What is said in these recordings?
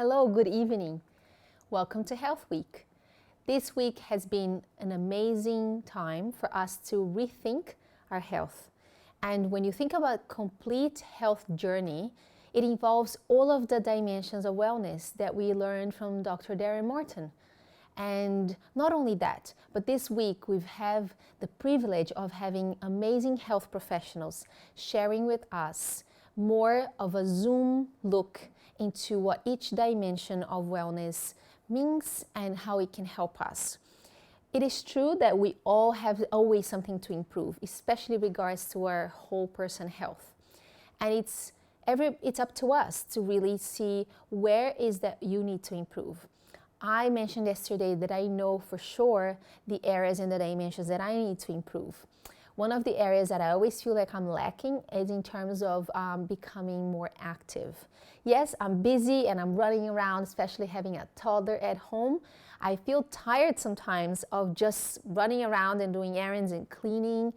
Hello, good evening. Welcome to Health Week. This week has been an amazing time for us to rethink our health. And when you think about complete health journey, it involves all of the dimensions of wellness that we learned from Dr. Darren Morton. And not only that, but this week we have the privilege of having amazing health professionals sharing with us more of a zoom look into what each dimension of wellness means and how it can help us. It is true that we all have always something to improve, especially regards to our whole person health. And it's up to us to really see where is that you need to improve. I mentioned yesterday that I know for sure the areas and the dimensions that I need to improve. One of the areas that I always feel like I'm lacking is in terms of becoming more active. Yes, I'm busy and I'm running around, especially having a toddler at home. I feel tired sometimes of just running around and doing errands and cleaning,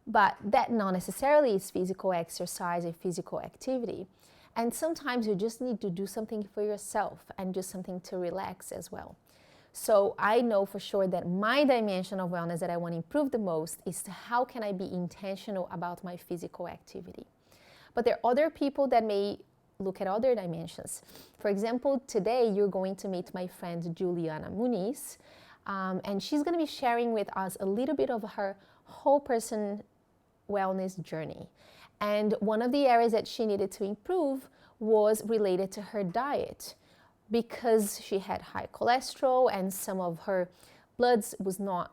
but that not necessarily is physical exercise or physical activity. And sometimes you just need to do something for yourself and do something to relax as well. So I know for sure that my dimension of wellness that I want to improve the most is how can I be intentional about my physical activity. But there are other people that may look at other dimensions. For example, today you're going to meet my friend Juliana Muniz, and she's going to be sharing with us a little bit of her whole person wellness journey. And one of the areas that she needed to improve was related to her diet, because she had high cholesterol and some of her bloods was not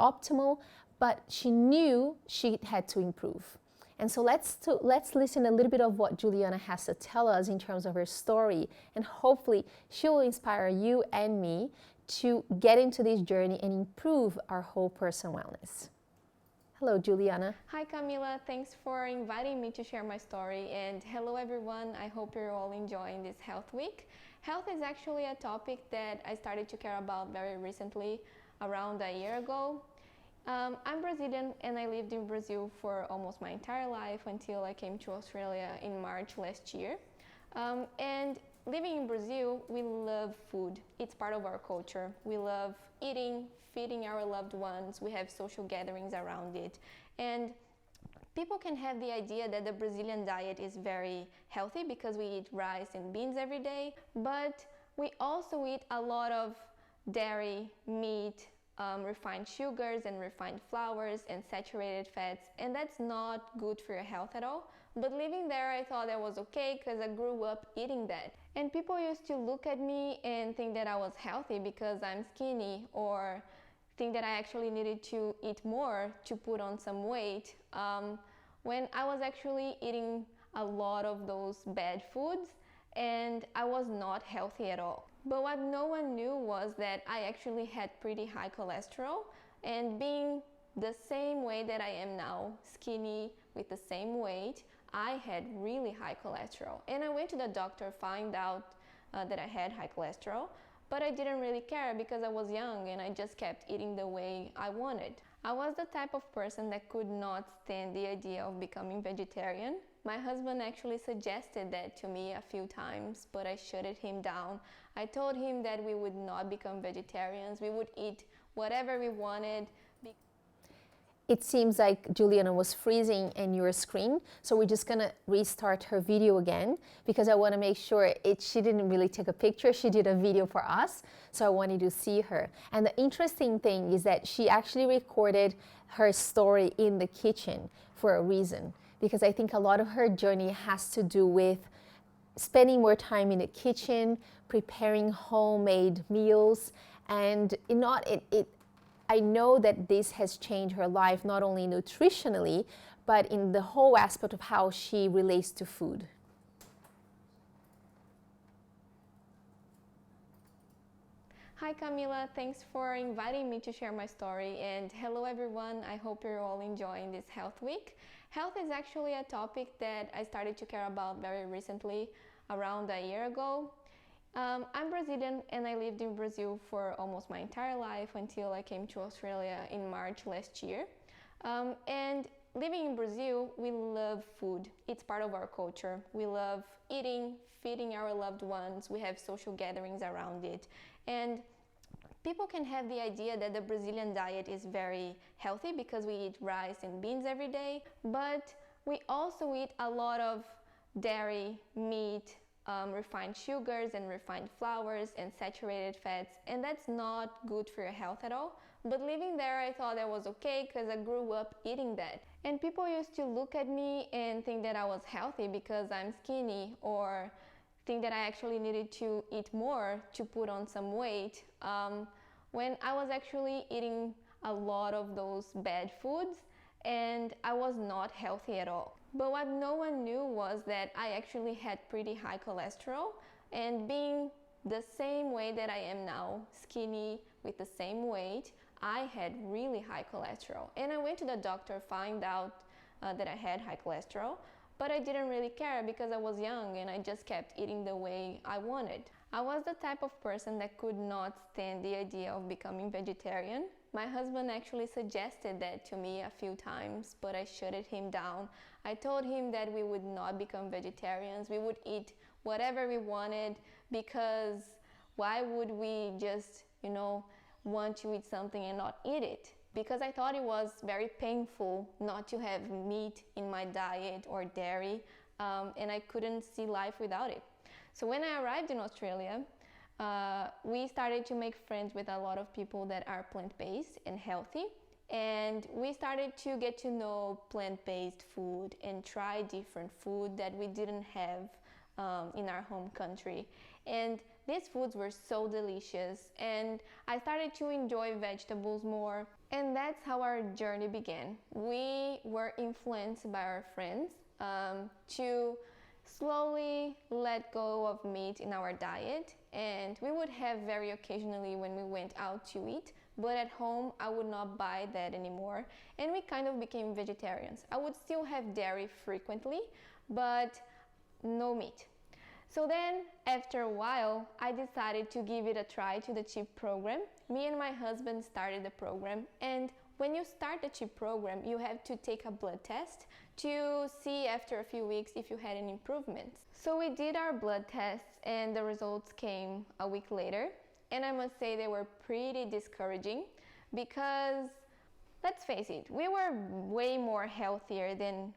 optimal, but she knew she had to improve. And so let's listen a little bit of what Juliana has to tell us in terms of her story, and hopefully she will inspire you and me to get into this journey and improve our whole person wellness. Hello, Juliana. Hi, Camila. Thanks for inviting me to share my story. And hello, everyone. I hope you're all enjoying this Health Week. Health is actually a topic that I started to care about very recently, around a year ago. I'm Brazilian and I lived in Brazil for almost my entire life until I came to Australia in March last year. And living in Brazil, we love food. It's part of our culture. We love eating, feeding our loved ones. We have social gatherings around it. And people can have the idea that the Brazilian diet is very healthy because we eat rice and beans every day, but we also eat a lot of dairy, meat, refined sugars and refined flours and saturated fats, and that's not good for your health at all. But living there, I thought that was okay because I grew up eating that. And people used to look at me and think that I was healthy because I'm skinny, or think that I actually needed to eat more to put on some weight, when I was actually eating a lot of those bad foods and I was not healthy at all. But what no one knew was that I actually had pretty high cholesterol, and being the same way that I am now, skinny with the same weight, I had really high cholesterol. And I went to the doctor, find out that I had high cholesterol, but I didn't really care because I was young and I just kept eating the way I wanted. I was the type of person that could not stand the idea of becoming vegetarian. My husband actually suggested that to me a few times, but I shut him down. I told him that we would not become vegetarians. We would eat whatever we wanted. It seems like Juliana was freezing in your screen, so we're just gonna restart her video again because I want to make sure she didn't really take a picture, she did a video for us, so I wanted to see her. And the interesting thing is that she actually recorded her story in the kitchen for a reason, because I think a lot of her journey has to do with spending more time in the kitchen, preparing homemade meals, and I know that this has changed her life, not only nutritionally, but in the whole aspect of how she relates to food. Hi, Camila. Thanks for inviting me to share my story. And hello, everyone. I hope you're all enjoying this Health Week. Health is actually a topic that I started to care about very recently, around a year ago. I'm Brazilian and I lived in Brazil for almost my entire life until I came to Australia in March last year. And living in Brazil, we love food. It's part of our culture. We love eating, feeding our loved ones. We have social gatherings around it. And people can have the idea that the Brazilian diet is very healthy because we eat rice and beans every day, but we also eat a lot of dairy, meat, refined sugars and refined flours and saturated fats, and that's not good for your health at all. But living there, I thought that was okay because I grew up eating that. And people used to look at me and think that I was healthy because I'm skinny, or think that I actually needed to eat more to put on some weight, when I was actually eating a lot of those bad foods and I was not healthy at all. But what no one knew was that I actually had pretty high cholesterol, and being the same way that I am now, skinny with the same weight, I had really high cholesterol. And I went to the doctor, find out that I had high cholesterol, but I didn't really care because I was young and I just kept eating the way I wanted. I was the type of person that could not stand the idea of becoming vegetarian. My husband actually suggested that to me a few times, but I shut him down. I told him that we would not become vegetarians. We would eat whatever we wanted, because why would we just, want to eat something and not eat it? Because I thought it was very painful not to have meat in my diet or dairy, and I couldn't see life without it. So when I arrived in Australia, we started to make friends with a lot of people that are plant-based and healthy, and we started to get to know plant-based food and try different food that we didn't have in our home country. And these foods were so delicious, and I started to enjoy vegetables more, and that's how our journey began. We were influenced by our friends to slowly let go of meat in our diet, and we would have very occasionally when we went out to eat, but at home I would not buy that anymore, and we kind of became vegetarians. I would still have dairy frequently, but no meat. So then, after a while, I decided to give it a try to the CHIP program. Me and my husband started the program, and when you start the CHIP program, you have to take a blood test to see after a few weeks if you had any improvements. So we did our blood tests, and the results came a week later, and I must say they were pretty discouraging because, let's face it, we were way more healthier than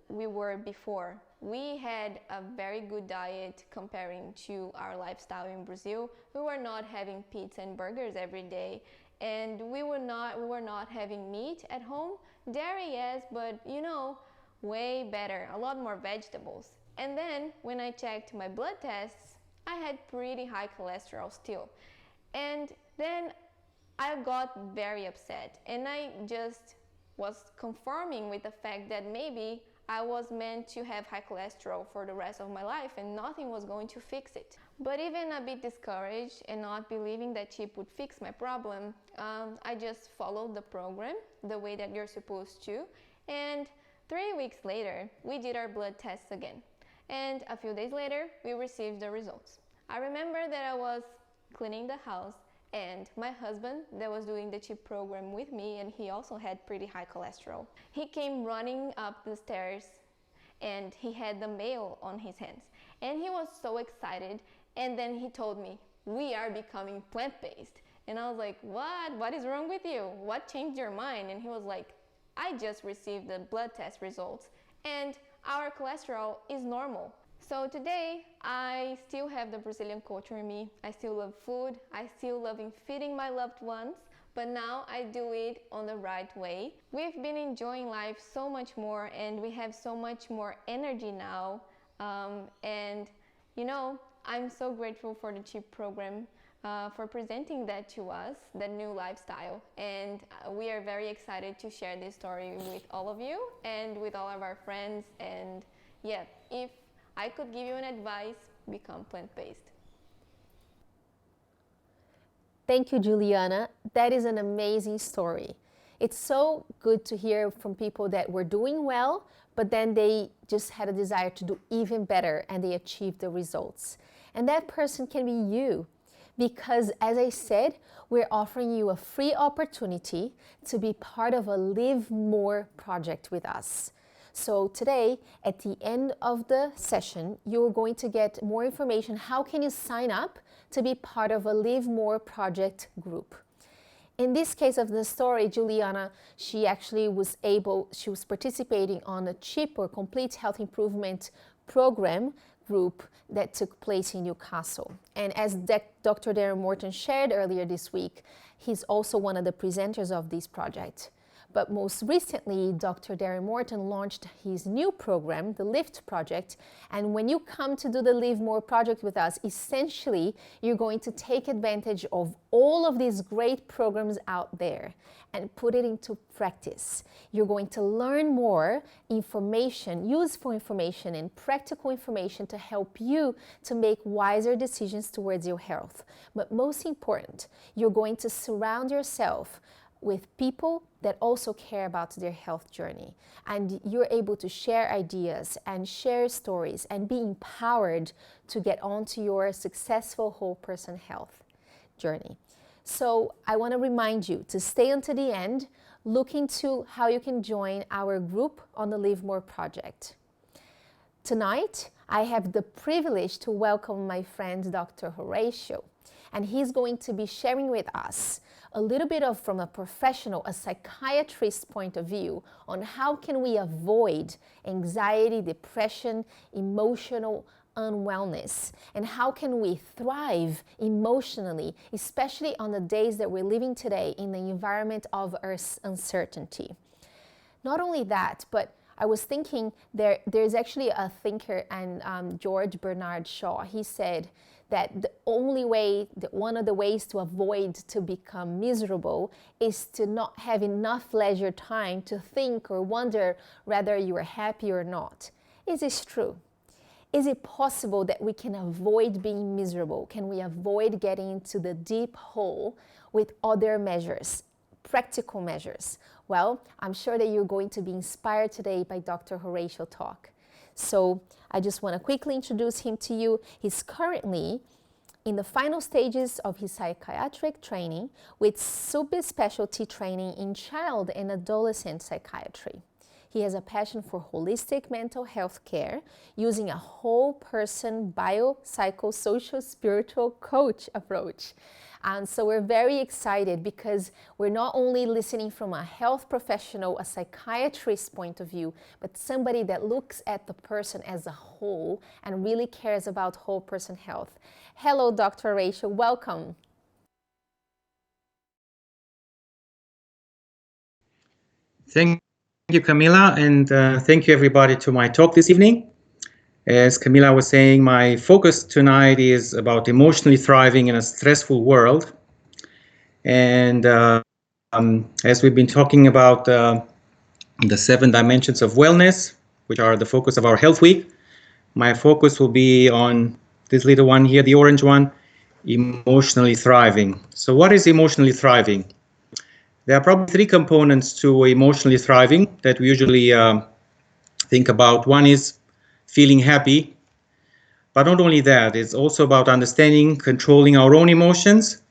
we were before. We had a very good diet comparing to our lifestyle in Brazil. We were not having pizza and burgers every day, and we were not having meat at home. Dairy, yes, but way better, a lot more vegetables. And then when I checked my blood tests, I had pretty high cholesterol still. And then I got very upset, and I just was confirming with the fact that maybe I was meant to have high cholesterol for the rest of my life and nothing was going to fix it. But even a bit discouraged and not believing that CHIP would fix my problem, I just followed the program the way that you're supposed to. And 3 weeks later, we did our blood tests again. And a few days later, we received the results. I remember that I was cleaning the house, and my husband that was doing the CHIP program with me, and he also had pretty high cholesterol. He came running up the stairs and he had the mail on his hands, and he was so excited, and then he told me, "We are becoming plant-based." And I was like, what is wrong with you? What changed your mind? And he was like, "I just received the blood test results and our cholesterol is normal." So today, I still have the Brazilian culture in me. I still love food. I still love feeding my loved ones, but now I do it on the right way. We've been enjoying life so much more, and we have so much more energy now. I'm so grateful for the CHIP program for presenting that to us, the new lifestyle. And we are very excited to share this story with all of you and with all of our friends. And yeah, if I could give you an advice, become plant-based. Thank you, Juliana. That is an amazing story. It's so good to hear from people that were doing well, but then they just had a desire to do even better and they achieved the results. And that person can be you. Because, as I said, we're offering you a free opportunity to be part of a Live More project with us. So today, at the end of the session, you're going to get more information. How can you sign up to be part of a Live More project group? In this case of the story, Juliana, she was participating on a CHIP or Complete Health Improvement program group that took place in Newcastle. And as Dr. Darren Morton shared earlier this week, he's also one of the presenters of this project. But most recently, Dr. Darren Morton launched his new program, the LIFT project. And when you come to do the Live More project with us, essentially, you're going to take advantage of all of these great programs out there and put it into practice. You're going to learn more information, useful information and practical information to help you to make wiser decisions towards your health. But most important, you're going to surround yourself with people that also care about their health journey. And you're able to share ideas and share stories and be empowered to get onto your successful whole person health journey. So I want to remind you to stay until the end, look into how you can join our group on the Live More project. Tonight, I have the privilege to welcome my friend Dr. Horatio, and he's going to be sharing with us a little bit of, from a professional, a psychiatrist's point of view, on how can we avoid anxiety, depression, emotional unwellness, and how can we thrive emotionally, especially on the days that we're living today in the environment of uncertainty. Not only that, but I was thinking there's actually a thinker, and George Bernard Shaw, he said that the only way, one of the ways to avoid to become miserable is to not have enough leisure time to think or wonder whether you are happy or not. Is this true? Is it possible that we can avoid being miserable? Can we avoid getting into the deep hole with other measures, practical measures? Well, I'm sure that you're going to be inspired today by Dr. Horatio talk. So I just want to quickly introduce him to you. He's currently in the final stages of his psychiatric training with subspecialty training in child and adolescent psychiatry. He has a passion for holistic mental health care using a whole person bio-psycho-social spiritual coach approach. And so we're very excited because we're not only listening from a health professional, a psychiatrist's point of view, but somebody that looks at the person as a whole and really cares about whole person health. Hello, Dr. Rachel, welcome. Thank you, Camila, and thank you everybody to my talk this evening. As Camila was saying, my focus tonight is about emotionally thriving in a stressful world. And as we've been talking about the 7 dimensions of wellness, which are the focus of our Health Week, my focus will be on this little one here, the orange one, emotionally thriving. So what is emotionally thriving? There are probably 3 components to emotionally thriving that we usually think about. One is feeling happy, but not only that, it's also about understanding, controlling our own emotions,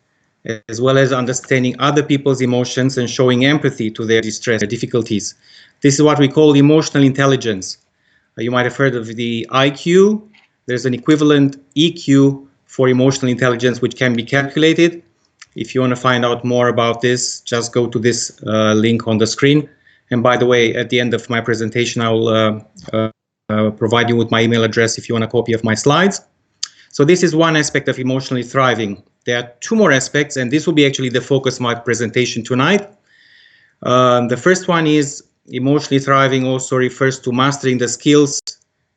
as well as understanding other people's emotions and showing empathy to their distress, their difficulties. This is what we call emotional intelligence. You might have heard of the IQ. There's an equivalent EQ for emotional intelligence, which can be calculated. If you want to find out more about this, just go to this link on the screen. And by the way, at the end of my presentation, I will provide you with my email address if you want a copy of my slides. So this is one aspect of emotionally thriving. There are 2 more aspects, and this will be actually the focus of my presentation tonight. The first one is emotionally thriving also refers to mastering the skills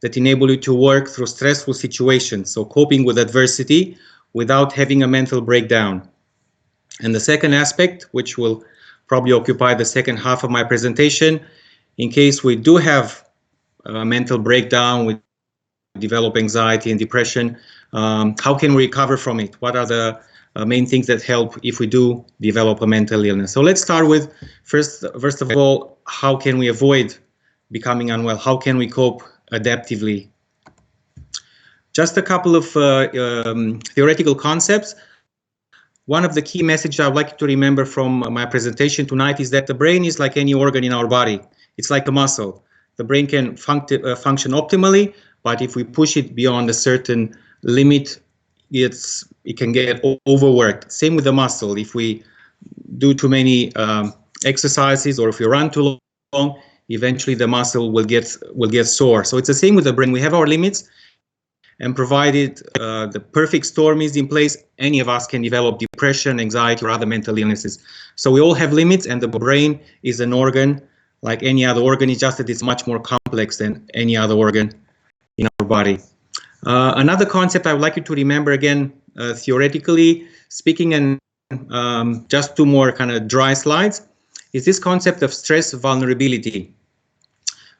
that enable you to work through stressful situations, so coping with adversity without having a mental breakdown. And the second aspect, which will probably occupy the second half of my presentation, in case we do have a mental breakdown, we develop anxiety and depression, how can we recover from it? What are the main things that help if we do develop a mental illness? So let's start with, first of all, how can we avoid becoming unwell? How can we cope adaptively? Just a couple of theoretical concepts. one of the key messages I would like you to remember from my presentation tonight is that the brain is like any organ in our body. It's like a muscle. The brain can function optimally, but if we push it beyond a certain limit, it can get overworked. Same with the muscle. If we do too many exercises, or if we run too long, eventually the muscle will get sore. So it's the same with the brain. We have our limits, and provided the perfect storm is in place, any of us can develop depression, anxiety, or other mental illnesses. So we all have limits, and the brain is an organ like any other organ. It's just that it's much more complex than any other organ in our body. Another concept I would like you to remember, again, theoretically speaking, and just two more kind of dry slides, is this concept of stress vulnerability.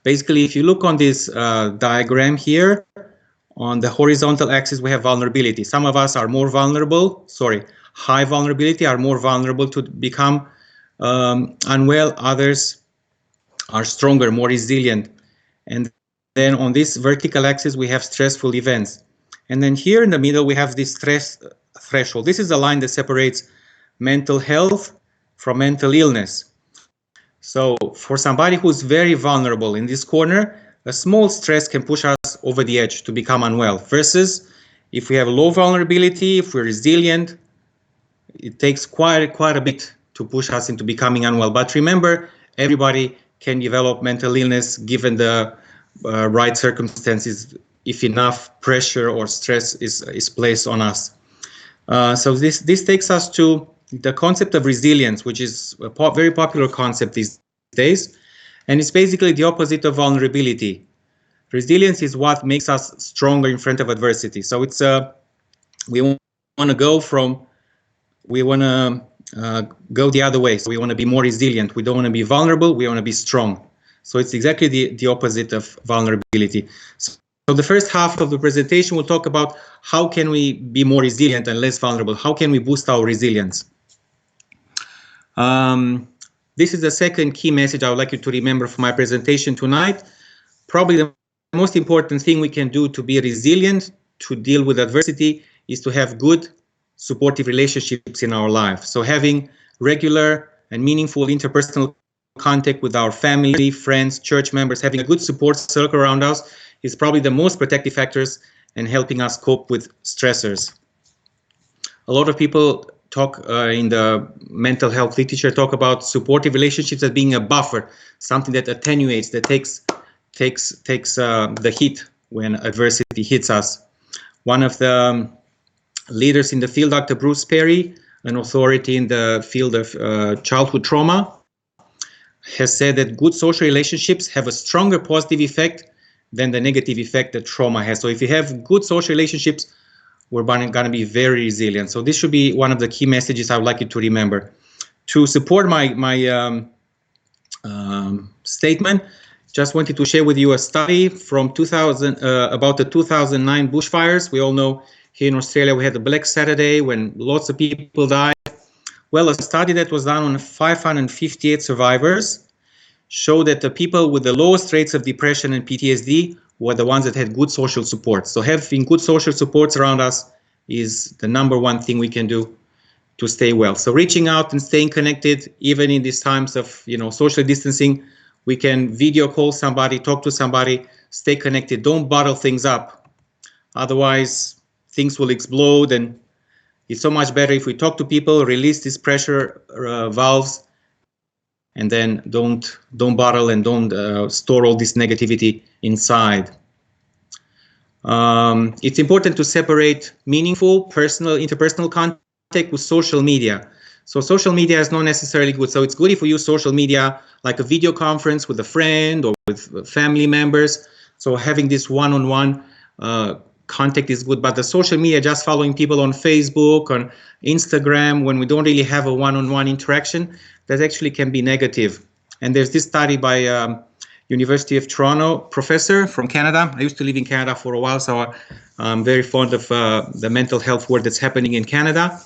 Basically, if you look on this diagram here, on the horizontal axis, we have vulnerability. Some of us are more vulnerable, high vulnerability, are more vulnerable to become unwell. Others are stronger, more resilient. And then on this vertical axis, we have stressful events. And then here in the middle, we have this stress threshold. This is the line that separates mental health from mental illness. So for somebody who's very vulnerable in this corner, a small stress can push us over the edge to become unwell. Versus if we have low vulnerability, if we're resilient, it takes quite a bit to push us into becoming unwell. But remember, everybody can develop mental illness given the right circumstances, if enough pressure or stress is placed on us. So this takes us to the concept of resilience, which is a very popular concept these days, and it's basically the opposite of vulnerability. Resilience is what makes us stronger in front of adversity. So it's we want to go the other way. So we want to be more resilient. We don't want to be vulnerable. We want to be strong. So it's exactly the opposite of vulnerability. So the first half of the presentation will talk about how can we be more resilient and less vulnerable. How can we boost our resilience? This is the second key message I would like you to remember from my presentation tonight. Probably the most important thing we can do to be resilient, to deal with adversity, is to have good, supportive relationships in our life. So having regular and meaningful interpersonal contact with our family, friends, church members, having a good support circle around us is probably the most protective factors in helping us cope with stressors. A lot of people talk in the mental health literature, talk about supportive relationships as being a buffer, something that attenuates, that takes the heat when adversity hits us. One of the leaders in the field, Dr. Bruce Perry, an authority in the field of childhood trauma, has said that good social relationships have a stronger positive effect than the negative effect that trauma has. So if you have good social relationships, we're going to be very resilient. So this should be one of the key messages I would like you to remember. To support my statement, just wanted to share with you a study from 2000 about the 2009 bushfires. We all know here in Australia we had the Black Saturday when lots of people died. Well, a study that was done on 558 survivors showed that the people with the lowest rates of depression and PTSD were the ones that had good social support. So having good social supports around us is the number one thing we can do to stay well. So reaching out and staying connected, even in these times of social distancing, we can video call somebody, talk to somebody, stay connected. Don't bottle things up. Otherwise, things will explode, and it's so much better if we talk to people, release these pressure valves, and then don't bottle and don't store all this negativity inside. It's important to separate meaningful interpersonal contact with social media. So social media is not necessarily good. So it's good if we use social media like a video conference with a friend or with family members. So having this one-on-one contact is good. But the social media, just following people on Facebook, on Instagram, when we don't really have a one-on-one interaction, that actually can be negative. And there's this study by University of Toronto professor from Canada. I used to live in Canada for a while, so I'm very fond of the mental health work that's happening in Canada.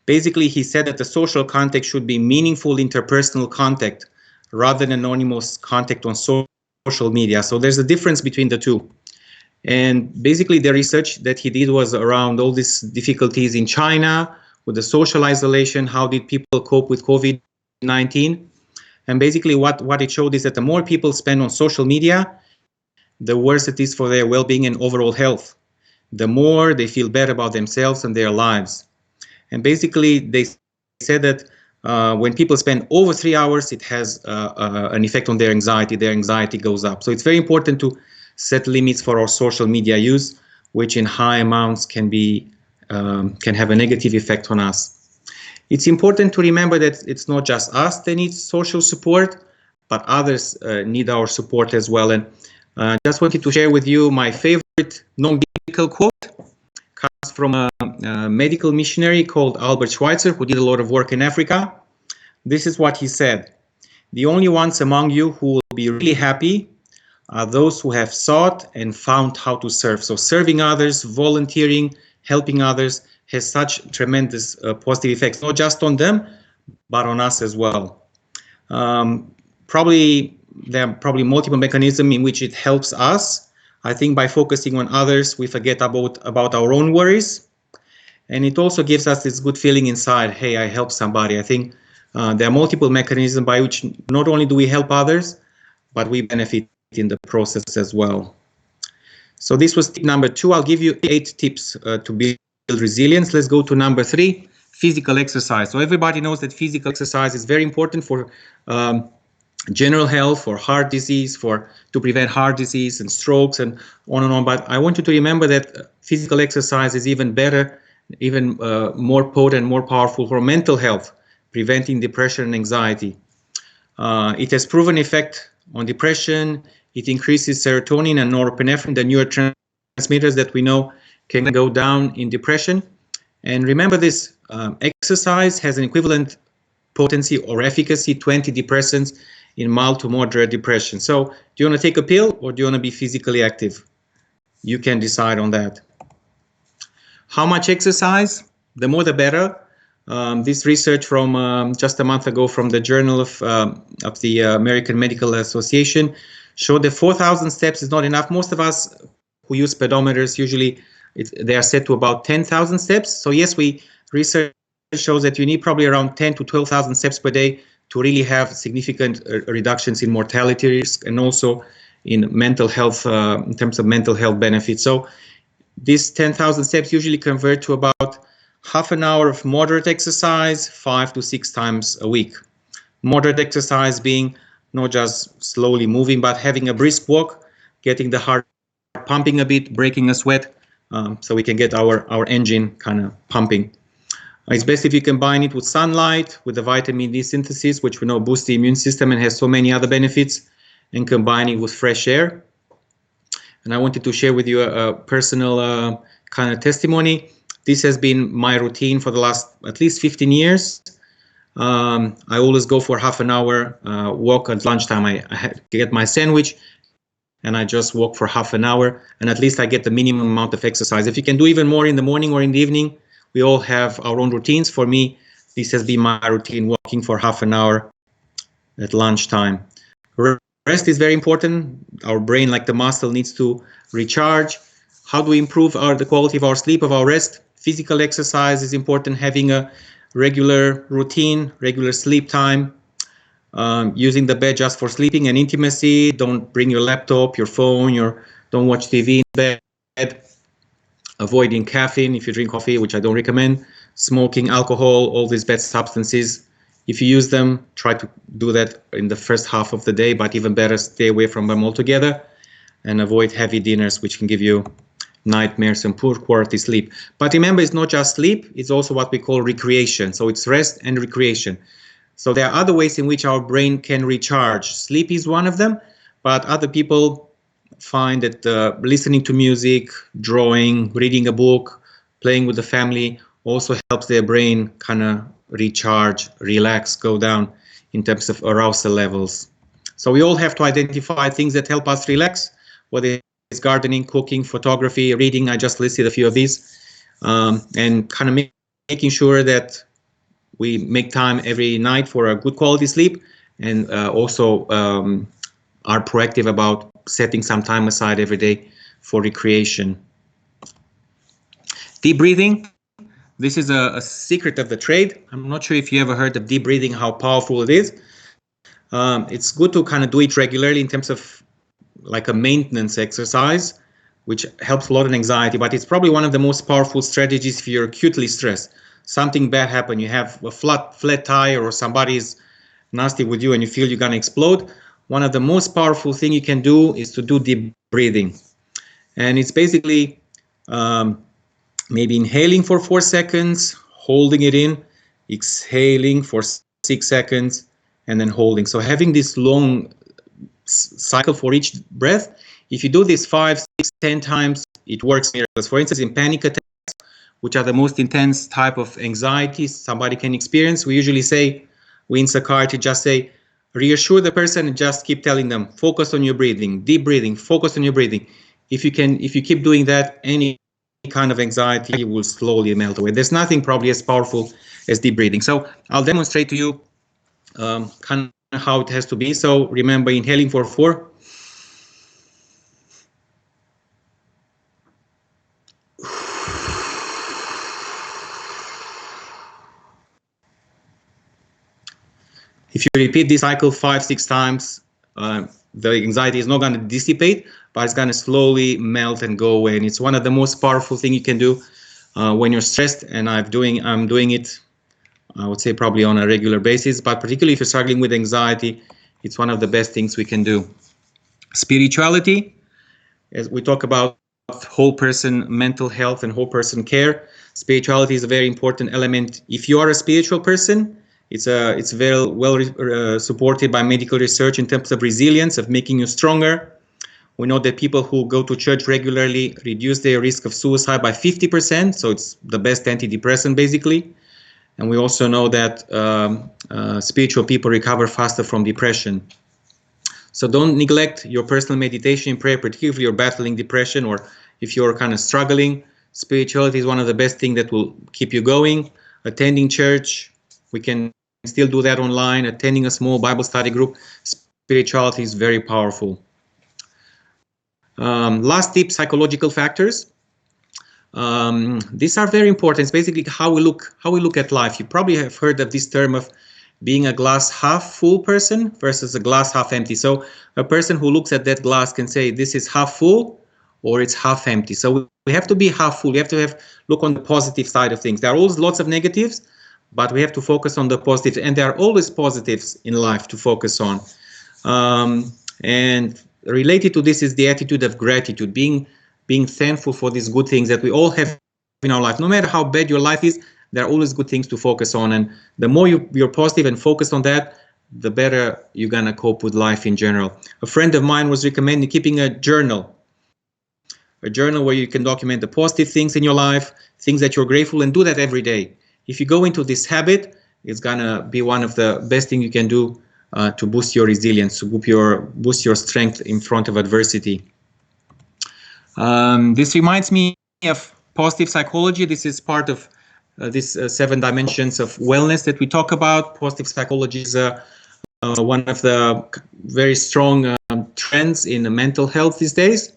Basically, he said that the social contact should be meaningful interpersonal contact rather than anonymous contact on social media. So there's a difference between the two. And basically, the research that he did was around all these difficulties in China with the social isolation, how did people cope with COVID-19? And basically what it showed is that the more people spend on social media, the worse it is for their well-being and overall health. The more they feel bad about themselves and their lives. And basically they said that when people spend over 3 hours, it has an effect on their anxiety. Their anxiety goes up. So it's very important to set limits for our social media use, which in high amounts can have a negative effect on us. It's important to remember that it's not just us that need social support, but others need our support as well. And just wanted to share with you my favorite non-biblical quote. Comes from a medical missionary called Albert Schweitzer, who did a lot of work in Africa. This is what he said: "The only ones among you who will be really happy are those who have sought and found how to serve." So serving others, volunteering, helping others has such tremendous positive effects, not just on them, but on us as well. There are probably multiple mechanisms in which it helps us. I think by focusing on others, we forget about our own worries. And it also gives us this good feeling inside, hey, I helped somebody. I think there are multiple mechanisms by which not only do we help others, but we benefit in the process as well. So this was tip number 2. I'll give you 8 tips to build resilience. Let's go to number 3, physical exercise. So everybody knows that physical exercise is very important for general health, for heart disease, to prevent heart disease and strokes and on. But I want you to remember that physical exercise is even better, even more potent, more powerful for mental health, preventing depression and anxiety. It has proven effect on depression. It increases serotonin and norepinephrine, the neurotransmitters that we know can go down in depression. And remember this, exercise has an equivalent potency or efficacy to antidepressants in mild to moderate depression. So do you want to take a pill or do you want to be physically active? You can decide on that. How much exercise? The more the better. This research from just a month ago from the Journal of the American Medical Association showed that 4,000 steps is not enough. Most of us who use pedometers, usually they are set to about 10,000 steps. So yes, research shows that you need probably around 10 to 12,000 steps per day to really have significant reductions in mortality risk and also in mental health, in terms of mental health benefits. So these 10,000 steps usually convert to about half an hour of moderate exercise 5 to 6 times a week. Moderate exercise being not just slowly moving, but having a brisk walk, getting the heart pumping a bit, breaking a sweat, so we can get our engine kind of pumping. It's best if you combine it with sunlight, with the vitamin D synthesis, which we know boosts the immune system and has so many other benefits, and combining with fresh air. And I wanted to share with you a personal kind of testimony. This has been my routine for the last at least 15 years. I always go for half an hour walk at lunchtime. I get my sandwich and I just walk for half an hour, and at least I get the minimum amount of exercise. If you can do even more in the morning or in the evening, we all have our own routines. For me, this has been my routine, walking for half an hour at lunchtime. Rest is very important. Our brain, like the muscle, needs to recharge. How do we improve the quality of our sleep, of our rest? Physical exercise is important, having a regular routine, regular sleep time, using the bed just for sleeping and intimacy. Don't bring your laptop, your phone, don't watch TV in bed. Avoiding caffeine if you drink coffee, which I don't recommend. Smoking, alcohol, all these bad substances. If you use them, try to do that in the first half of the day, but even better, stay away from them altogether, and avoid heavy dinners, which can give you nightmares and poor quality sleep. But remember, it's not just sleep, it's also what we call recreation. So it's rest and recreation. So there are other ways in which our brain can recharge. Sleep is one of them, but other people find that listening to music, drawing, reading a book, playing with the family also helps their brain kind of recharge, relax, go down in terms of arousal levels. So we all have to identify things that help us relax, whether it's gardening, cooking, photography, reading. I just listed a few of these, and kind of making sure that we make time every night for a good quality sleep, and also are proactive about setting some time aside every day for recreation. Deep breathing, This is a secret of the trade. I'm not sure if you ever heard of deep breathing, how powerful it is. It's good to kind of do it regularly in terms of like a maintenance exercise, which helps a lot in anxiety, but it's probably one of the most powerful strategies if you're acutely stressed. Something bad happened, you have a flat tire, or somebody's nasty with you and you feel you're going to explode. One of the most powerful thing you can do is to do deep breathing. And it's basically maybe inhaling for 4 seconds, holding it in, exhaling for 6 seconds, and then holding. So having this long cycle for each breath, if you do this 5, 6, 10 times, it works miracles. For instance, in panic attacks, which are the most intense type of anxiety somebody can experience, we usually say, we in psychiatry just say, reassure the person and just keep telling them, focus on your breathing, deep breathing, focus on your breathing. If you keep doing that, any kind of anxiety will slowly melt away. There's nothing probably as powerful as deep breathing. So I'll demonstrate to you kind of how it has to be. So remember, inhaling for 4. If you repeat this cycle 5, 6 times, the anxiety is not going to dissipate, but it's going to slowly melt and go away. And it's one of the most powerful things you can do when you're stressed. And I'm doing it, I would say, probably on a regular basis. But particularly if you're struggling with anxiety, it's one of the best things we can do. Spirituality, as we talk about whole person mental health and whole person care, spirituality is a very important element. If you are a spiritual person, it's very well supported by medical research in terms of resilience, of making you stronger. We know that people who go to church regularly reduce their risk of suicide by 50%, so it's the best antidepressant basically. And we also know that spiritual people recover faster from depression. So don't neglect your personal meditation and prayer, particularly if you're battling depression or if you're kind of struggling. Spirituality is one of the best things that will keep you going. Attending church, we can still do that online. Attending a small Bible study group, spirituality is very powerful. Last tip, psychological factors. These are very important. It's basically how we look at life. You probably have heard of this term of being a glass half full person versus a glass half empty. So a person who looks at that glass can say this is half full or it's half empty. So we have to be half full. We have to look on the positive side of things. There are always lots of negatives, but we have to focus on the positives, and there are always positives in life to focus on. And related to this is the attitude of gratitude, being thankful for these good things that we all have in our life. No matter how bad your life is, there are always good things to focus on, and the more you're positive and focused on that, the better you're gonna cope with life in general. A friend of mine was recommending keeping a journal where you can document the positive things in your life, things that you're grateful, and do that every day. If you go into this habit, it's gonna be one of the best things you can do to boost your resilience, to boost your strength in front of adversity. This reminds me of positive psychology. This is part of these 7 dimensions of wellness that we talk about. Positive psychology is one of the very strong trends in mental health these days.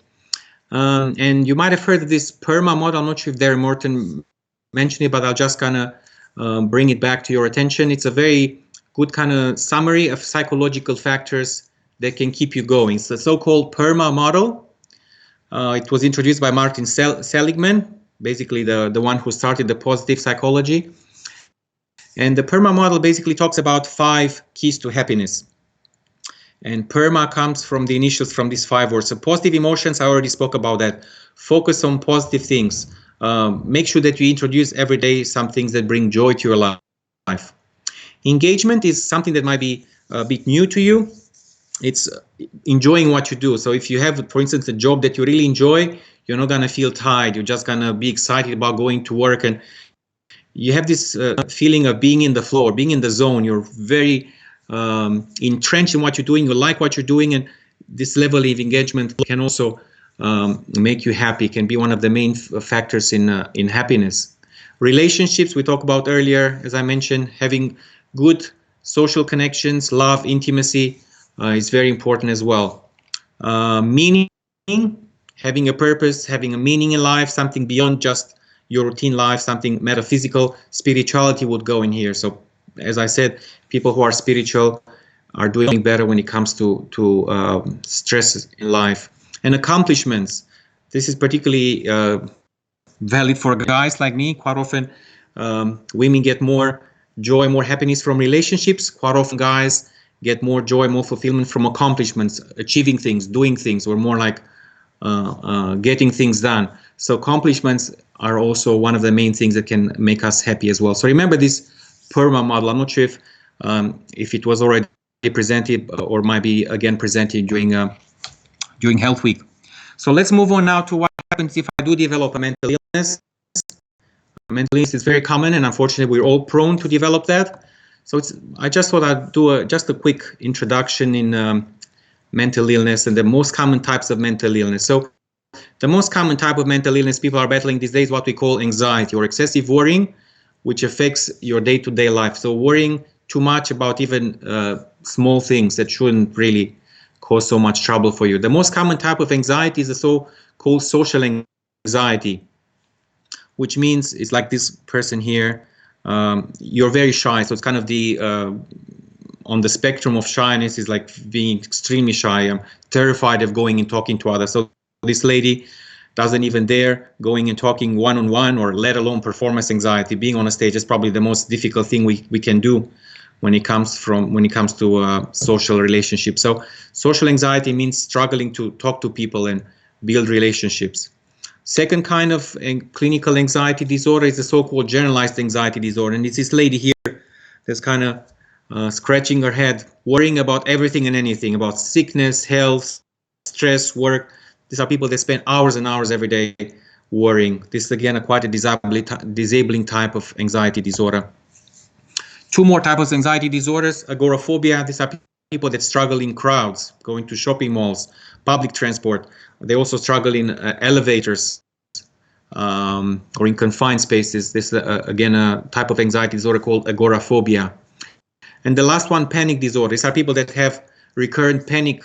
And you might have heard of this PERMA model. I'm not sure if Darren Morton mentioned it, but I'll just kind of bring it back to your attention. It's a very good kind of summary of psychological factors that can keep you going. It's the so-called PERMA model. It was introduced by Martin Seligman, basically the one who started the positive psychology. And the PERMA model basically talks about 5 keys to happiness. And PERMA comes from the initials from these 5 words. So positive emotions, I already spoke about that. Focus on positive things. Make sure that you introduce every day some things that bring joy to your life. Engagement is something that might be a bit new to you. It's enjoying what you do. So if you have, for instance, a job that you really enjoy, you're not going to feel tired. You're just going to be excited about going to work. And you have this feeling of being in the flow, or being in the zone. You're very entrenched in what you're doing. You like what you're doing. And this level of engagement can also make you happy, can be one of the main factors in happiness. Relationships, we talked about earlier, as I mentioned, having good social connections, love, intimacy is very important as well. Meaning, having a purpose, having a meaning in life, something beyond just your routine life, something metaphysical. Spirituality would go in here. So as I said, people who are spiritual are doing better when it comes to stress in life. And accomplishments. This is particularly valid for guys like me. Quite often, women get more joy, more happiness from relationships. Quite often, guys get more joy, more fulfillment from accomplishments, achieving things, doing things, or more like getting things done. So accomplishments are also one of the main things that can make us happy as well. So remember this PERMA model. I'm not sure if it was already presented or might be again presented during Health Week. So let's move on now to what happens if I do develop a mental illness. Mental illness is very common, and unfortunately, we're all prone to develop that. So I just thought I'd do just a quick introduction in mental illness and the most common types of mental illness. So the most common type of mental illness people are battling these days is what we call anxiety or excessive worrying, which affects your day-to-day life. So worrying too much about even small things that shouldn't really cause so much trouble for you. The most common type of anxiety is the so-called social anxiety, which means it's like this person here. You're very shy, so it's kind of the on the spectrum of shyness is like being extremely shy. I'm terrified of going and talking to others. So this lady doesn't even dare going and talking one-on-one, or let alone performance anxiety. Being on a stage is probably the most difficult thing we can do when it comes to social relationships. So social anxiety means struggling to talk to people and build relationships. Second kind of clinical anxiety disorder is the so-called generalized anxiety disorder, and it's this lady here that's kind of scratching her head, worrying about everything and anything, about sickness, health, stress, work. These are people that spend hours and hours every day worrying. This is again quite a disabling type of anxiety disorder. Two more types of anxiety disorders: agoraphobia. These are people that struggle in crowds, going to shopping malls, public transport. They also struggle in elevators or in confined spaces. This is again a type of anxiety disorder called agoraphobia. And the last one, panic disorder. These are people that have recurrent panic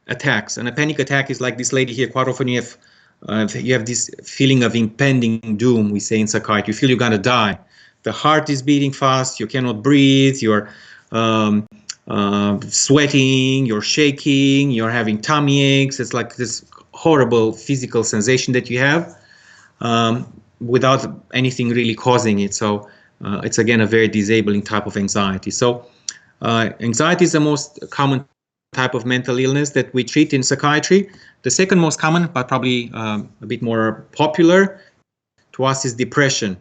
attacks. And a panic attack is like this lady here. Quite often you have this feeling of impending doom, we say in psychiatry. You feel you're gonna die. The heart is beating fast, you cannot breathe, you're sweating, you're shaking, you're having tummy aches. It's like this horrible physical sensation that you have without anything really causing it. So it's again a very disabling type of anxiety. So anxiety is the most common type of mental illness that we treat in psychiatry. The second most common, but probably a bit more popular to us, is depression.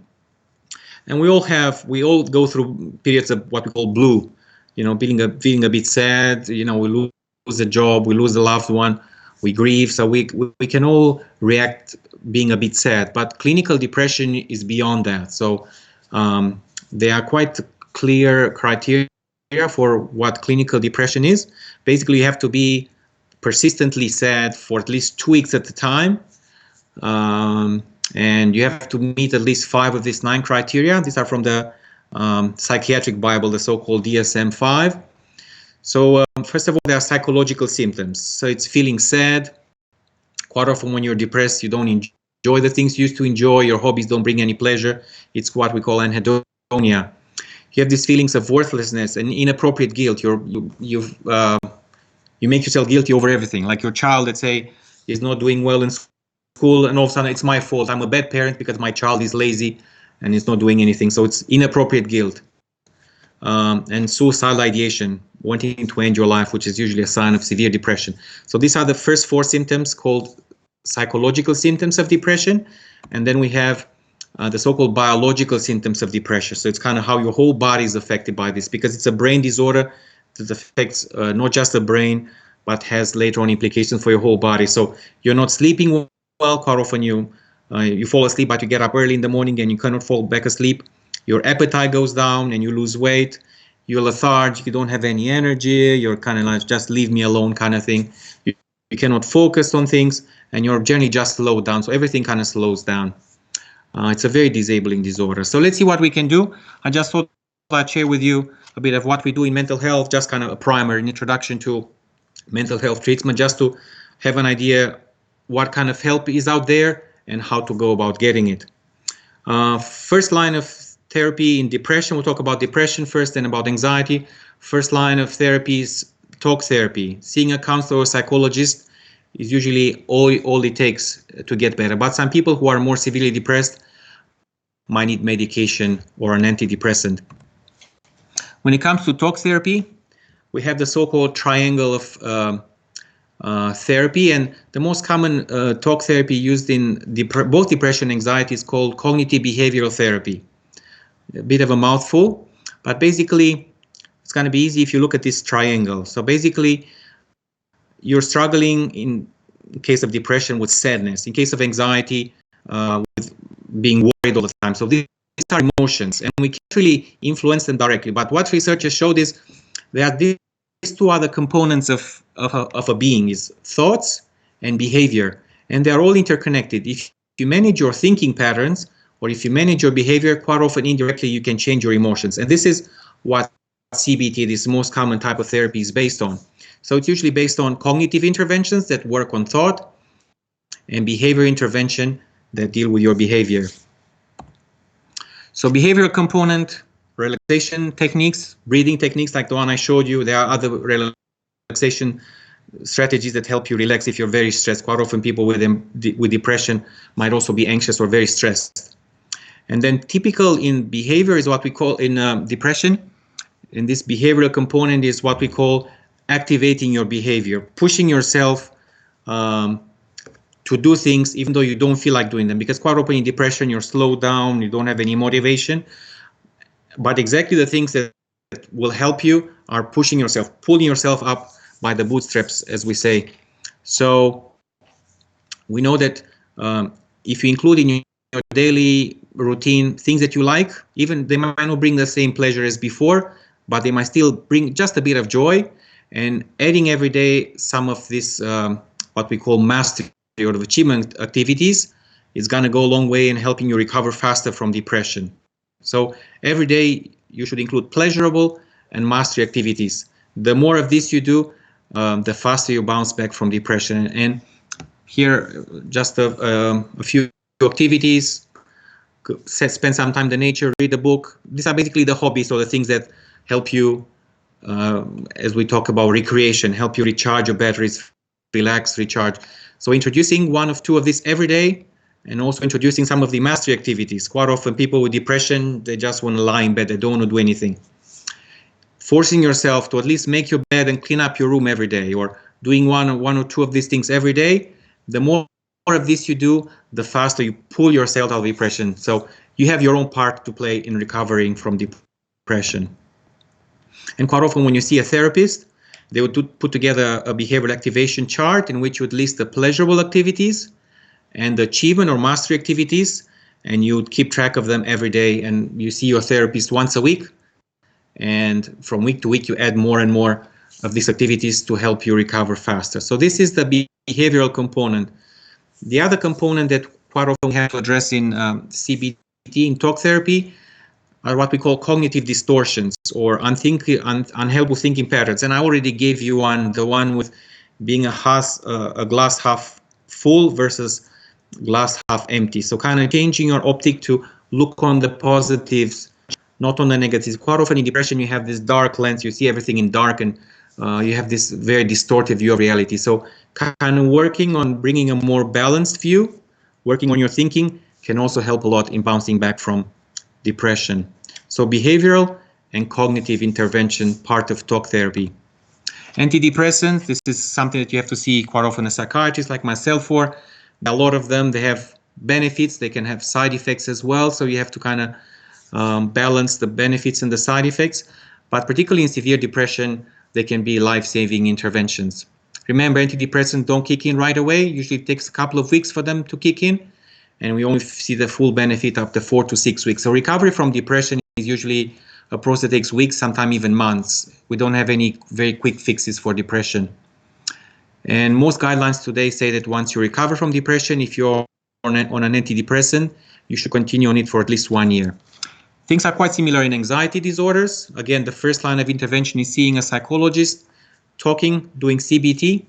And we all go through periods of what we call blue, feeling a bit sad. We lose a job, we lose a loved one, we grieve. So we can all react being a bit sad. But clinical depression is beyond that. So there are quite clear criteria for what clinical depression is. Basically, you have to be persistently sad for at least 2 weeks at a time. And you have to meet at least 5 of these 9 criteria. These are from the psychiatric Bible, the so-called DSM-5. So first of all, there are psychological symptoms. So it's feeling sad. Quite often when you're depressed, you don't enjoy the things you used to enjoy. Your hobbies don't bring any pleasure. It's what we call anhedonia. You have these feelings of worthlessness and inappropriate guilt. You make yourself guilty over everything. Like your child, let's say, is not doing well in school, and all of a sudden it's my fault. I'm a bad parent because my child is lazy and is not doing anything. So it's inappropriate guilt. And suicidal ideation, wanting to end your life, which is usually a sign of severe depression. So these are the first 4 symptoms called psychological symptoms of depression. And then we have the so-called biological symptoms of depression. So it's kind of how your whole body is affected by this, because it's a brain disorder that affects not just the brain, but has later on implications for your whole body. So you're not sleeping well. Quite often you fall asleep, but you get up early in the morning and you cannot fall back asleep. Your appetite goes down and you lose weight. You're lethargic, you don't have any energy, you're kind of like, just leave me alone kind of thing. You cannot focus on things, and your journey just slowed down. So everything kind of slows down. It's a very disabling disorder. So let's see what we can do. I just thought I'd share with you a bit of what we do in mental health, just kind of a primer, an introduction to mental health treatment, just to have an idea what kind of help is out there and how to go about getting it. First line of therapy in depression, we'll talk about depression first, then about anxiety. First line of therapy is talk therapy. Seeing a counselor or psychologist is usually all it takes to get better. But some people who are more severely depressed might need medication or an antidepressant. When it comes to talk therapy, we have the so-called triangle of therapy, and the most common talk therapy used in both depression and anxiety is called cognitive behavioral therapy. A bit of a mouthful, but basically it's going to be easy if you look at this triangle. So basically you're struggling in case of depression with sadness, in case of anxiety with being worried all the time. So these are emotions, and we can't really influence them directly, but what researchers showed is that these two other components of a being is thoughts and behavior, and they're all interconnected. If you manage your thinking patterns, or if you manage your behavior, quite often indirectly you can change your emotions. And this is what CBT, this most common type of therapy, is based on. So it's usually based on cognitive interventions that work on thought, and behavior intervention that deal with your behavior. So behavioral component, relaxation techniques, breathing techniques like the one I showed you. There are other relaxation strategies that help you relax if you're very stressed. Quite often people with depression might also be anxious or very stressed. And then typical in behavior is what we call in depression. And this behavioral component is what we call activating your behavior, pushing yourself to do things even though you don't feel like doing them. Because quite often in depression, you're slowed down, you don't have any motivation. But exactly the things that will help you are pushing yourself, pulling yourself up by the bootstraps, as we say. So we know that if you include in your daily routine things that you like, even they might not bring the same pleasure as before, but they might still bring just a bit of joy. And adding every day some of this, what we call mastery or achievement activities, is going to go a long way in helping you recover faster from depression. So every day you should include pleasurable and mastery activities. The more of this you do, the faster you bounce back from depression. And here, just a few activities. Spend some time in nature, read a book. These are basically the hobbies or the things that help you, as we talk about recreation, help you recharge your batteries, relax, recharge. So introducing one of two of these every day, and also introducing some of the mastery activities. Quite often people with depression, they just want to lie in bed, they don't want to do anything. Forcing yourself to at least make your bed and clean up your room every day, or doing one or two of these things every day. The more of this you do, the faster you pull yourself out of depression. So you have your own part to play in recovering from depression. And quite often when you see a therapist, they would put together a behavioral activation chart in which you would list the pleasurable activities and the achievement or mastery activities, and you would keep track of them every day, and you see your therapist once a week, and from week to week you add more and more of these activities to help you recover faster. So this is the behavioral component. The other component that quite often we have to address in CBT, in talk therapy, are what we call cognitive distortions or unhelpful thinking patterns. And I already gave you the one with being a glass half full versus glass half empty. So kind of changing your optic to look on the positives, not on the negatives. Quite often in depression you have this dark lens, you see everything in dark, and you have this very distorted view of reality. So kind of working on bringing a more balanced view, working on your thinking, can also help a lot in bouncing back from depression. So behavioral and cognitive intervention, part of talk therapy. Antidepressants, this is something that you have to see quite often a psychiatrist like myself for. A lot of them, they have benefits, they can have side effects as well, so you have to kind of balance the benefits and the side effects. But particularly in severe depression, they can be life-saving interventions. Remember, antidepressants don't kick in right away. Usually it takes a couple of weeks for them to kick in, and we only see the full benefit after 4 to 6 weeks. So recovery from depression is usually a process that takes weeks, sometimes even months. We don't have any very quick fixes for depression. And most guidelines today say that once you recover from depression, if you're on an antidepressant, you should continue on it for at least 1 year. Things are quite similar in anxiety disorders. Again, the first line of intervention is seeing a psychologist, talking, doing CBT,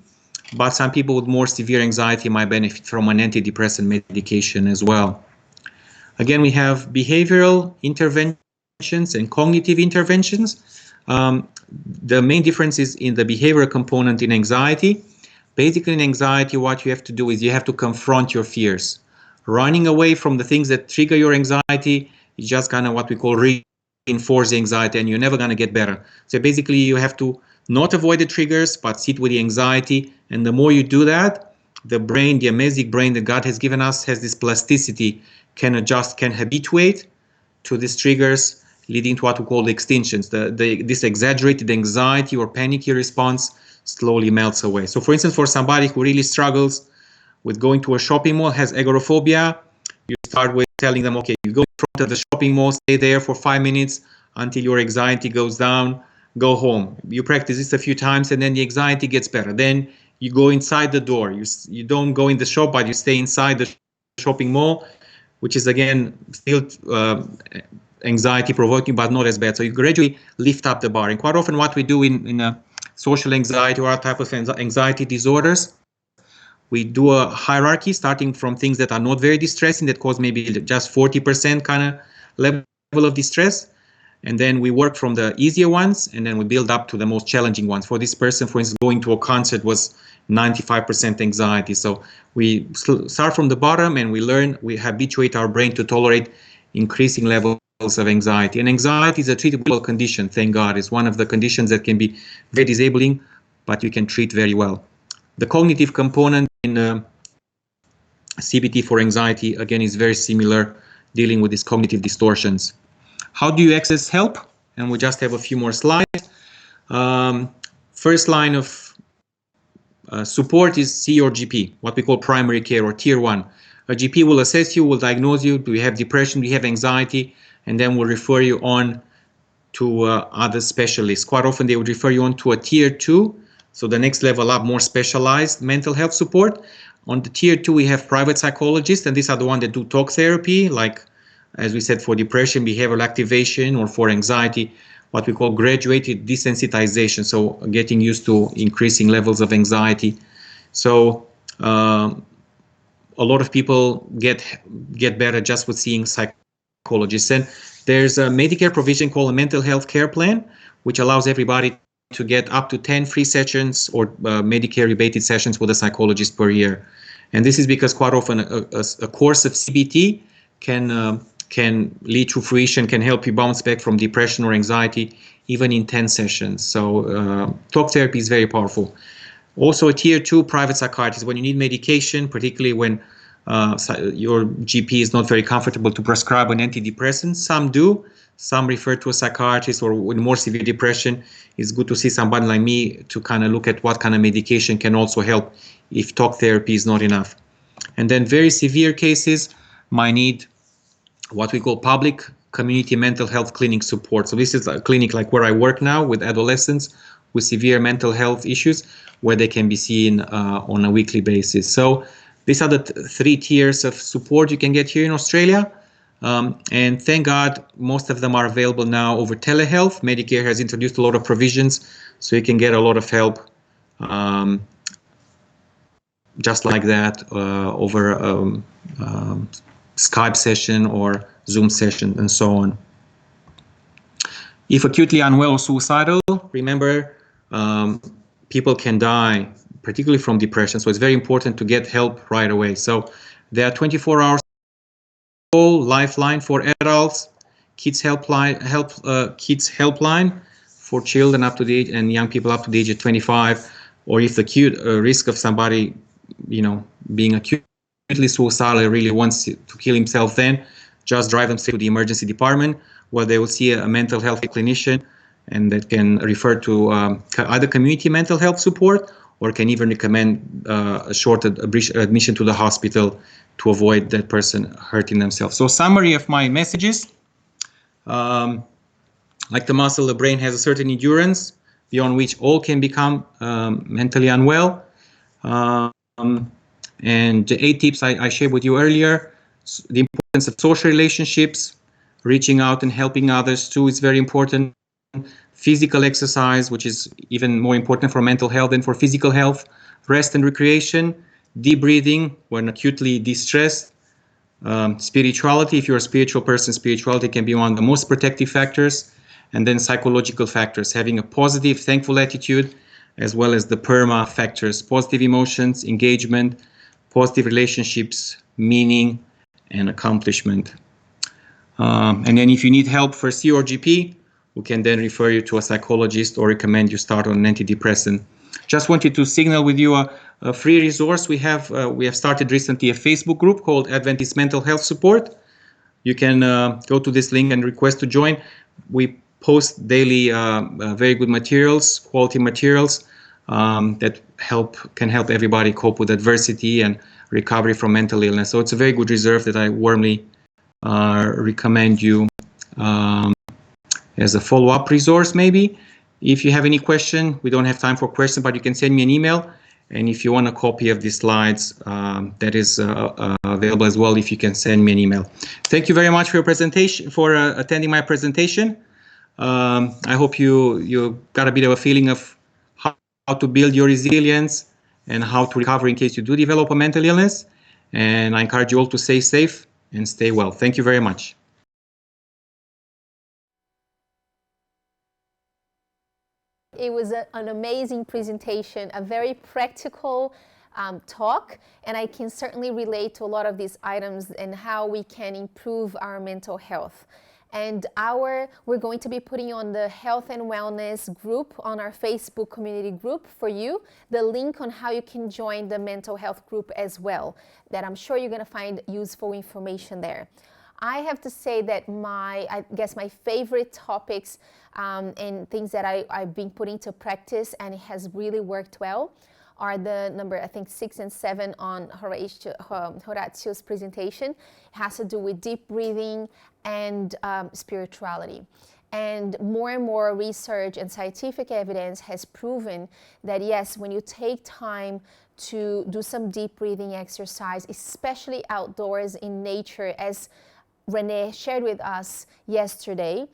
but some people with more severe anxiety might benefit from an antidepressant medication as well. Again, we have behavioral interventions and cognitive interventions. The main difference is in the behavioral component in anxiety. Basically, in anxiety, what you have to do is you have to confront your fears. Running away from the things that trigger your anxiety is just kind of what we call reinforce the anxiety, and you're never going to get better. So basically, you have to not avoid the triggers, but sit with the anxiety. And the more you do that, the brain, the amazing brain that God has given us, has this plasticity, can adjust, can habituate to these triggers, leading to what we call the extinctions. This exaggerated anxiety or panicky response slowly melts away. So for instance, for somebody who really struggles with going to a shopping mall, has agoraphobia, you start with telling them, okay, you go in front of the shopping mall, stay there for 5 minutes until your anxiety goes down, go home. You practice this a few times and then the anxiety gets better. Then you go inside the door. You don't go in the shop, but you stay inside the shopping mall, which is again still anxiety provoking, but not as bad. So you gradually lift up the bar. And quite often what we do in social anxiety or other type of anxiety disorders, we do a hierarchy starting from things that are not very distressing, that cause maybe just 40% kind of level of distress. And then we work from the easier ones, and then we build up to the most challenging ones. For this person, for instance, going to a concert was 95% anxiety. So we start from the bottom and we learn, we habituate our brain to tolerate increasing levels of anxiety. And anxiety is a treatable condition, thank God. It's one of the conditions that can be very disabling, but you can treat very well. The cognitive component in CBT for anxiety, again, is very similar, dealing with these cognitive distortions. How do you access help? And we just have a few more slides. First line of support is see your GP, what we call primary care or tier 1. A GP will assess you, will diagnose you, do you have depression, do you have anxiety, and then will refer you on to other specialists. Quite often they would refer you on to a tier 2, so the next level up, more specialized mental health support. On the tier 2 we have private psychologists, and these are the ones that do talk therapy, like as we said, for depression, behavioral activation, or for anxiety, what we call graduated desensitization, so getting used to increasing levels of anxiety. So a lot of people get better just with seeing psychologists. And there's a Medicare provision called a mental health care plan, which allows everybody to get up to 10 free sessions or Medicare rebated sessions with a psychologist per year. And this is because quite often a course of CBT can lead to fruition, can help you bounce back from depression or anxiety, even in 10 sessions. So talk therapy is very powerful. Also a tier 2 private psychiatrist, when you need medication, particularly when your GP is not very comfortable to prescribe an antidepressant. Some do, some refer to a psychiatrist, or with more severe depression, it's good to see somebody like me to kind of look at what kind of medication can also help if talk therapy is not enough. And then very severe cases might need what we call public community mental health clinic support. So this is a clinic like where I work now with adolescents with severe mental health issues, where they can be seen on a weekly basis. So these are the 3 tiers of support you can get here in Australia. And thank God, most of them are available now over telehealth. Medicare has introduced a lot of provisions, so you can get a lot of help just like that over Skype session or Zoom session and so on. If acutely unwell or suicidal, remember, people can die, particularly from depression, so it's very important to get help right away. So there are 24-hour lifeline for adults, kids helpline for children up to the age, and young people up to the age of 25, or if the acute risk of somebody, being acutely suicidal, really wants to kill himself, then just drive them straight to the emergency department, where they will see a mental health clinician, and that can refer to either community mental health support, or can even recommend a short admission to the hospital to avoid that person hurting themselves. So summary of my messages, like the muscle, the brain has a certain endurance beyond which all can become mentally unwell. And the 8 tips I shared with you earlier, the importance of social relationships, reaching out and helping others too is very important. Physical exercise, which is even more important for mental health than for physical health. Rest and recreation, deep breathing when acutely distressed, Spirituality, if you're a spiritual person, spirituality can be one of the most protective factors. And then psychological factors, having a positive, thankful attitude, as well as the PERMA factors, positive emotions, engagement, positive relationships, meaning, and accomplishment. And then if you need help for C or GP, we can then refer you to a psychologist or recommend you start on an antidepressant. Just wanted to signal with you a free resource. We have started recently a Facebook group called Adventist Mental Health Support. You can go to this link and request to join. We post daily very good materials, quality materials that can help everybody cope with adversity and recovery from mental illness. So it's a very good reserve that I warmly recommend you as a follow-up resource maybe. If you have any question, we don't have time for questions, but you can send me an email. And if you want a copy of these slides, that is available as well if you can send me an email. Thank you very much for your presentation, for attending my presentation. I hope you got a bit of a feeling of how to build your resilience and how to recover in case you do develop a mental illness. And I encourage you all to stay safe and stay well. Thank you very much. It was an amazing presentation, a very practical talk, and I can certainly relate to a lot of these items and how we can improve our mental health. And we're going to be putting on the health and wellness group on our Facebook community group for you, the link on how you can join the mental health group as well, that I'm sure you're going to find useful information there. I have to say that I guess my favorite topics and things that I've been putting to practice and it has really worked well are the number, I think, 6 and 7 on Horatio's presentation. It has to do with deep breathing and spirituality. And more research and scientific evidence has proven that, yes, when you take time to do some deep breathing exercise, especially outdoors in nature, as Renee shared with us yesterday,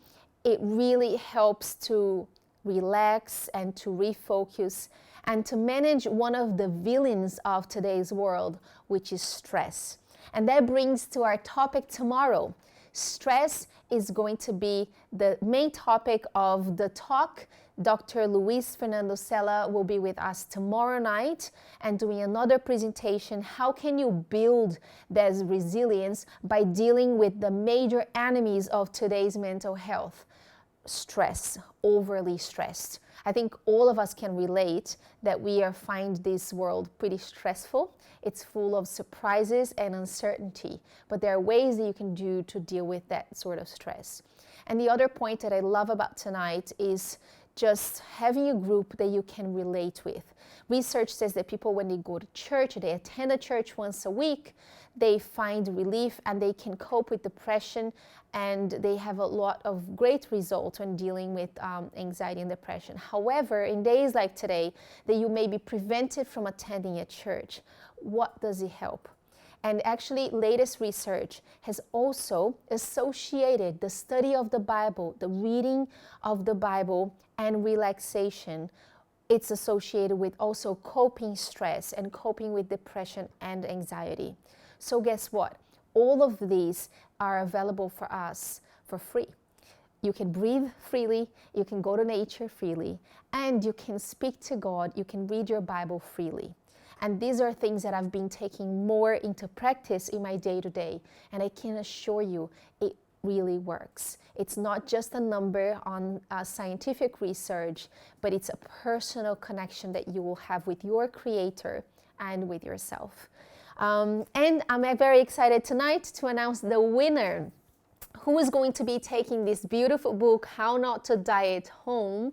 it really helps to relax and to refocus and to manage one of the villains of today's world, which is stress. And that brings to our topic tomorrow. Stress is going to be the main topic of the talk. Dr. Luis Fernando Sela will be with us tomorrow night and doing another presentation. How can you build that resilience by dealing with the major enemies of today's mental health? Stress, overly stressed. I think all of us can relate that we find this world pretty stressful. It's full of surprises and uncertainty, but there are ways that you can do to deal with that sort of stress. And the other point that I love about tonight is just having a group that you can relate with. Research says that people, when they go to church, they attend a church once a week, they find relief and they can cope with depression, and they have a lot of great results when dealing with anxiety and depression. However, in days like today, that you may be prevented from attending a church, what does it help? And actually, latest research has also associated the study of the Bible, the reading of the Bible, and relaxation. It's associated with also coping stress and coping with depression and anxiety. So guess what? All of these are available for us for free. You can breathe freely, you can go to nature freely, and you can speak to God, you can read your Bible freely. And these are things that I've been taking more into practice in my day-to-day. And I can assure you, it really works. It's not just a number on scientific research, but it's a personal connection that you will have with your Creator and with yourself. And I'm very excited tonight to announce the winner, who is going to be taking this beautiful book, How Not to Die at Home.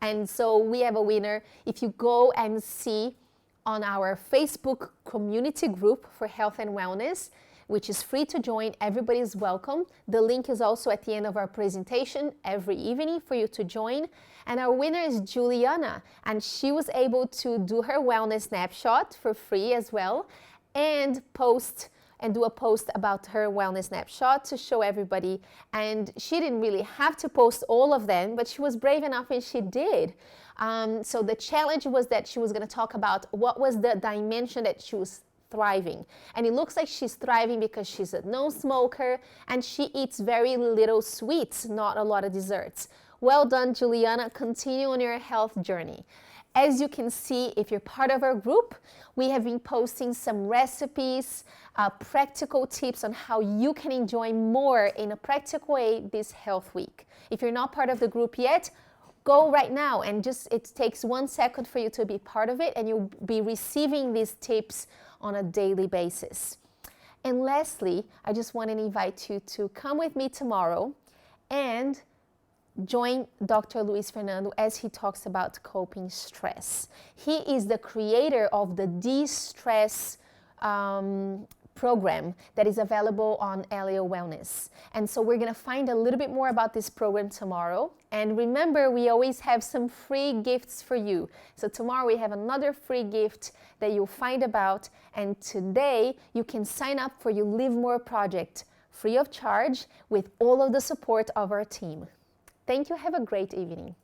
And so we have a winner. If you go and see on our Facebook community group for health and wellness, which is free to join, everybody is welcome. The link is also at the end of our presentation every evening for you to join. And our winner is Juliana, and she was able to do her wellness snapshot for free as well, and do a post about her wellness snapshot to show everybody. And she didn't really have to post all of them, but she was brave enough and she did. So the challenge was that she was going to talk about what was the dimension that she was thriving. And it looks like she's thriving because she's a non-smoker and she eats very little sweets, not a lot of desserts. Well done, Juliana. Continue on your health journey. As you can see, if you're part of our group, we have been posting some recipes, practical tips on how you can enjoy more in a practical way this health week. If you're not part of the group yet, go right now and it takes 1 second for you to be part of it and you'll be receiving these tips on a daily basis. And lastly, I just want to invite you to come with me tomorrow and join Dr. Luis Fernando as he talks about coping stress. He is the creator of the De-Stress program that is available on LAO Wellness. And so we're going to find a little bit more about this program tomorrow. And remember, we always have some free gifts for you. So tomorrow we have another free gift that you'll find about. And today you can sign up for your Live More project free of charge with all of the support of our team. Thank you. Have a great evening.